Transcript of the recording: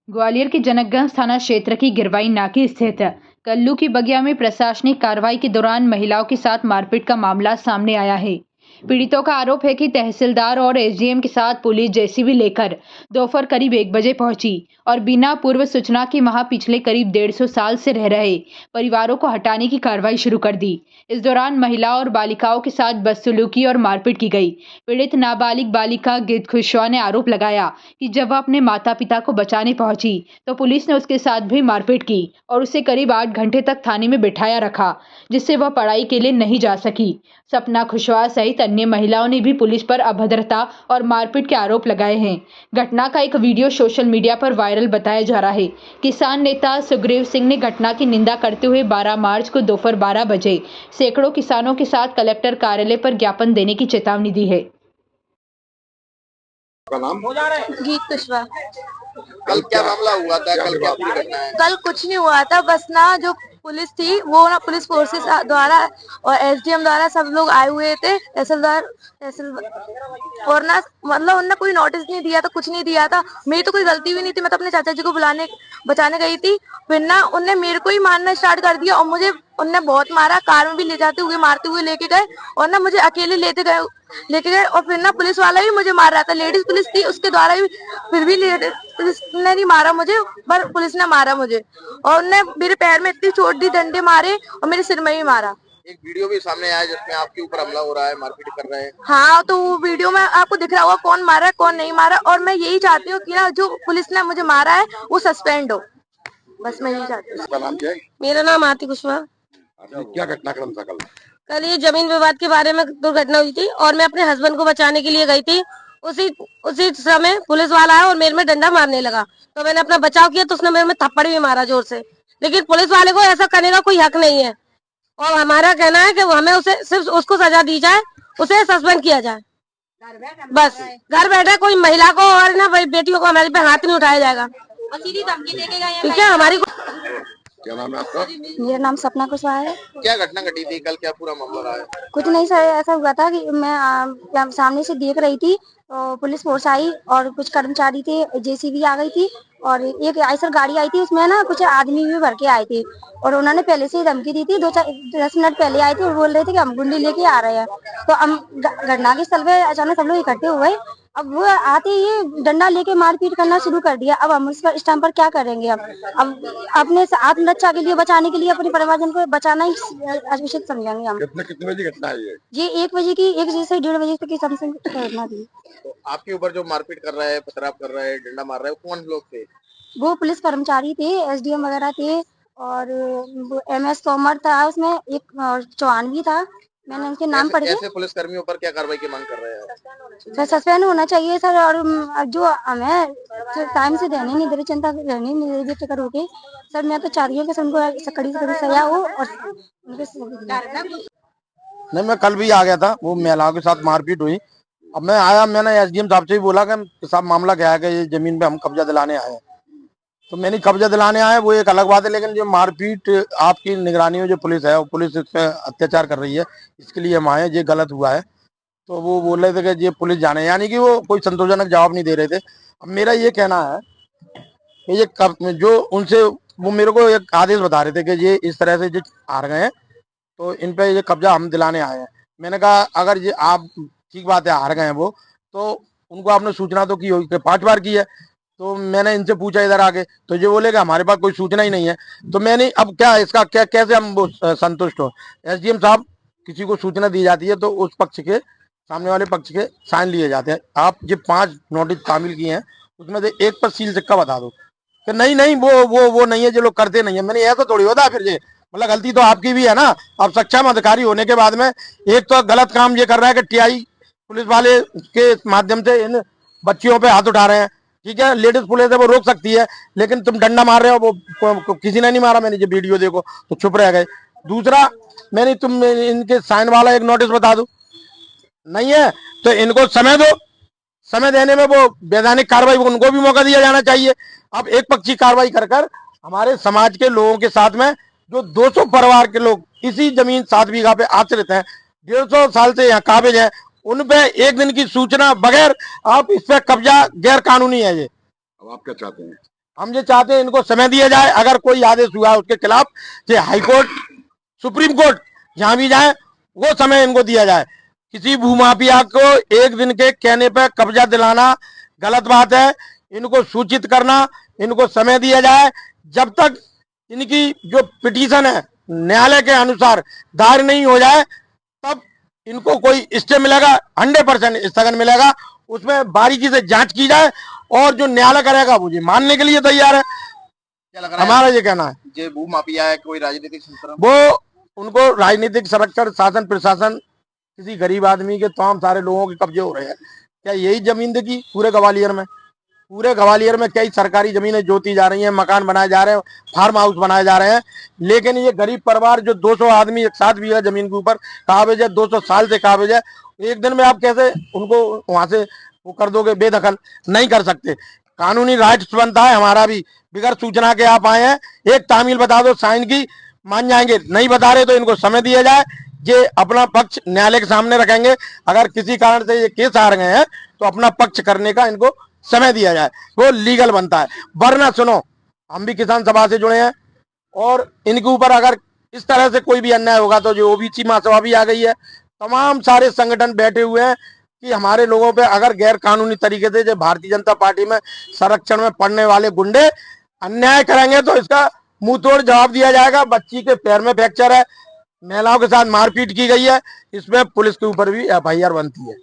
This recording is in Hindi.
ग्वालियर के जनकगंज थाना क्षेत्र की गिरवाई नाकी स्थित कल्लू की बगिया में प्रशासनिक कार्रवाई के दौरान महिलाओं के साथ मारपीट का मामला सामने आया है। पीड़ितों का आरोप है कि तहसीलदार और एसडीएम के साथ पुलिस जेसीबी लेकर दोपहर करीब 1 बजे पहुंची और बिना पूर्व सूचना के वहां पिछले करीब 150 साल से रह रहे परिवारों को हटाने की कार्रवाई शुरू कर दी। इस दौरान महिलाओं और बालिकाओं के साथ बदसलूकी और मारपीट की गई। पीड़ित नाबालिग बालिका गिद्ध खुशवा ने आरोप लगाया कि जब वह अपने माता पिता को बचाने पहुंची तो पुलिस ने उसके साथ भी मारपीट की और उसे करीब 8 घंटे तक थाने में बिठाया रखा, जिससे वह पढ़ाई के लिए नहीं जा सकी। सपना खुशवा सहित अन्य महिलाओं ने भी पुलिस पर अभद्रता और मारपीट के आरोप लगाए हैं। घटना का एक वीडियो सोशल मीडिया पर वायरल बताया जा रहा है। किसान नेता सुग्रीव सिंह ने घटना की निंदा करते हुए 12 मार्च को दोपहर 12 बजे सैकड़ों किसानों के साथ कलेक्टर कार्यालय पर ज्ञापन देने की चेतावनी दी है। का नाम गीत कुशवाहा। कल क्या मामला हुआ था? कल क्या पूरी घटना है? कल कुछ नहीं हुआ था, बस ना जो पुलिस थी वो ना पुलिस फोर्सेस द्वारा और एसडीएम द्वारा सब लोग आए हुए थे। तहसील और ना मतलब उनने कोई नोटिस नहीं दिया था, कुछ नहीं दिया था। मेरी तो कोई गलती भी नहीं थी, मैं तो अपने चाचा जी को बचाने गई थी। फिर ना उनने मेरे को ही मारना स्टार्ट कर दिया और मुझे उनने बहुत मारा। कार में भी ले जाते हुए मारते हुए लेके गए और ना मुझे अकेले लेके गए और फिर ना पुलिस वाला भी मुझे मार रहा था। लेडीज पुलिस थी, उसके द्वारा भी फिर भी पुलिस ने नहीं मारा मुझे, पर पुलिस ने मारा मुझे और उनने मेरे पैर में इतनी चोट दी, डंडे मारे और मेरे सिर में भी मारा। एक वीडियो भी सामने आया जिसमें आपके ऊपर हमला हो रहा है, मारपीट कर रहे हैं। हाँ, तो वो वीडियो में आपको दिख रहा होगा कौन मारा है कौन नहीं मारा। और मैं यही चाहती हूँ कि ना जो पुलिस ने मुझे मारा है वो सस्पेंड हो, बस मैं यही चाहती हूँ। आपका नाम क्या है? मेरा नाम आरती कुशवाहा। क्या घटनाक्रम था कल? कल ये जमीन विवाद के बारे में दुर्घटना हुई थी और मैं अपने हस्बैंड को बचाने के लिए गई थी। उसी समय पुलिस वाला आया और मेरे में डंडा मारने लगा, तो मैंने अपना बचाव किया तो उसने मेरे में थप्पड़ भी मारा जोर से। लेकिन पुलिस वाले को ऐसा करने का कोई हक नहीं है और हमारा कहना है कि हमें उसे सिर्फ उसको सजा दी जाए, उसे सस्पेंड किया जाए। बस घर बैठे कोई महिला को और ना बेटियों को हमारे पे हाथ नहीं उठाया जाएगा। और सीधी धमकी देके गए, ठीक है। हमारी क्या नाम है आपका? मेरा नाम सपना कुशवाहा है। क्या घटना घटी थी कल? क्या पूरा मामला रहा है? कुछ नहीं सर, ऐसा हुआ था कि मैं सामने से देख रही थी तो पुलिस फोर्स आई और कुछ कर्मचारी थे, जेसीबी आ गई थी और एक आइसर गाड़ी आई थी, उसमें ना कुछ आदमी भी भर के आए थे और उन्होंने पहले से ही धमकी दी थी। 10 मिनट पहले आए थे और बोल रहे थे कि हम गुंडी लेके आ रहे हैं। तो हम घटना के स्थल पे अचानक सब लोग इकट्ठे हुए। अब वो आते ही डंडा लेके मारपीट करना शुरू कर दिया। अब हम इस टाइम पर क्या करेंगे? अब अपने आत्मरक्षा के लिए, बचाने के लिए, अपने परिवारजन को बचाना ही आवश्यक समझेंगे हम। कितने बजे घटना है ये 1 बजे की, 1 बजे से 1:30 बजे तक की समथिंग घटना थी। तो आपके ऊपर जो मारपीट कर रहा है, पथराव कर रहा है, डंडा मार रहा है, वो कौन लोग थे? वो पुलिस कर्मचारी थे, एसडीएम वगैरह थे और एमएस तोमर था उसमें, एक और चौहान भी था। मैंने उनके नाम पढ़ के ऐसे पुलिस कर्मियों पर क्या कार्रवाई की मांग कर रहे हैं? सर सस्पेंड होना चाहिए सर। और जो हमें टाइम से रहने नहीं दे रहे, चिंता रहने नहीं दे रहे बेफिक्र होके सर। मैं तो चाह रही हूँ कि उनको कड़ी से कड़ी सजा हो और उनके नहीं, मैं कल भी आ गया था, वो महिलाओं के साथ मारपीट हुई। अब मैं आया, मैंने एसडीएम साहब से भी बोला कि साहब मामला क्या है कि ये जमीन पे हम कब्जा दिलाने आए हैं। तो मैंने कब्जा दिलाने आए वो एक अलग बात है, लेकिन जो मारपीट आपकी निगरानी में जो पुलिस है, वो पुलिस इस पे अत्याचार कर रही है, इसके लिए हम आए, ये गलत हुआ है। तो वो बोल रहे थे कि ये पुलिस जाने, यानी कि वो कोई संतोषजनक जवाब नहीं दे रहे थे। अब मेरा ये कहना है कि ये जो उनसे वो मेरे को एक आदेश बता रहे थे कि ये इस तरह से जो हार गए हैं तो इन पे ये कब्जा हम दिलाने आए हैं। मैंने कहा अगर ये आप ठीक बात है हार गए हैं वो, तो उनको आपने सूचना तो की होगी, 5 बार की है। तो मैंने इनसे पूछा इधर आके, तो ये बोले कि हमारे पास कोई सूचना ही नहीं है। तो मैंने अब क्या इसका क्या कैसे हम संतुष्ट हो? एसडीएम साहब, किसी को सूचना दी जाती है तो उस पक्ष के, सामने वाले पक्ष के साइन लिए जाते हैं। आप ये 5 नोटिस शामिल किए हैं, उसमें से एक पर सील सिक्का बता दो कि नहीं वो नहीं है, जो लोग करते नहीं है। मैंने ऐसा थोड़ी होता है, फिर ये मतलब गलती तो आपकी भी है ना। अब सक्षम अधिकारी होने के बाद में एक तो गलत काम ये कर रहा है कि टीआई पुलिस वाले के माध्यम से इन बच्चियों पे हाथ उठा रहे हैं। ठीक है, लेडीज पुलिस है वो रोक सकती है, लेकिन तुम डंडा मार रहे हो, वो किसी ने नहीं मारा। मैंने जो वीडियो देखो तो चुप रह गए। दूसरा, मैंने तुम इनके साइन वाला एक नोटिस बता दो, नहीं है तो इनको समय दो। समय देने में वो वैधानिक कार्रवाई, उनको भी मौका दिया जाना चाहिए। अब एक पक्षी कार्रवाई कर हमारे समाज के लोगों के साथ में जो 200 परिवार के लोग इसी जमीन 7 बीघा पे आश्रित हैं, 150 साल से यहाँ काबिज हैं, उन पे एक दिन की सूचना बगैर आप इस पे कब्जा गैर कानूनी है ये। अब आप क्या चाहते हैं? हम ये चाहते हैं इनको समय दिया जाए, अगर कोई आदेश हुआ है उसके खिलाफ, चाहे हाई कोर्ट, सुप्रीम कोर्ट, जहां भी जाए वो समय इनको दिया जाए। किसी भूमाफिया को एक दिन के कहने पर कब्जा दिलाना गलत बात है। इनको सूचित करना, इनको समय दिया जाए। जब तक इनकी जो पिटीशन है न्यायालय के अनुसार दायर नहीं हो जाए, तब इनको कोई स्टे मिलेगा, 100% स्थगन मिलेगा। उसमें बारीकी से जांच की जाए और जो न्यायालय करेगा मुझे मानने के लिए तैयार है। क्या लग रहा है हमारा ये कहना है, जो भू माफिया है कोई राजनीतिक संरक्षण? वो उनको राजनीतिक संरक्षण, शासन प्रशासन, किसी गरीब आदमी के तमाम सारे लोगों के कब्जे हो रहे हैं। क्या यही जमीन देखी पूरे ग्वालियर में? पूरे ग्वालियर में कई सरकारी जमीनें जोती जा रही हैं, मकान बनाए जा रहे हैं, फार्म हाउस बनाए जा रहे हैं, लेकिन ये गरीब परिवार जो 200 आदमी एक साथ बीघा जमीन के ऊपर काबिज है, 200 साल से काबिज है, एक दिन में आप कैसे उनको वहां से वो कर दोगे? बेदखल नहीं कर सकते। कानूनी राइट्स बनता है हमारा भी। बिगर सूचना के आप आए हैं, एक तामील बता दो साइन की, मान जाएंगे। नहीं बता रहे तो इनको समय दिया जाए, ये अपना पक्ष न्यायालय के सामने रखेंगे। अगर किसी कारण से ये केस हार गए हैं तो अपना पक्ष करने का इनको समय दिया जाए, वो लीगल बनता है। वरना सुनो, हम भी किसान सभा से जुड़े हैं और इनके ऊपर अगर इस तरह से कोई भी अन्याय होगा तो जो ओबीसी महासभा भी आ गई है, तमाम सारे संगठन बैठे हुए हैं कि हमारे लोगों पे अगर गैर कानूनी तरीके से जो भारतीय जनता पार्टी में संरक्षण में पड़ने वाले गुंडे अन्याय करेंगे तो इसका मुंह तोड़ जवाब दिया जाएगा। बच्ची के पैर में फ्रैक्चर है, महिलाओं के साथ मारपीट की गई है, इसमें पुलिस के ऊपर भी FIR बनती है।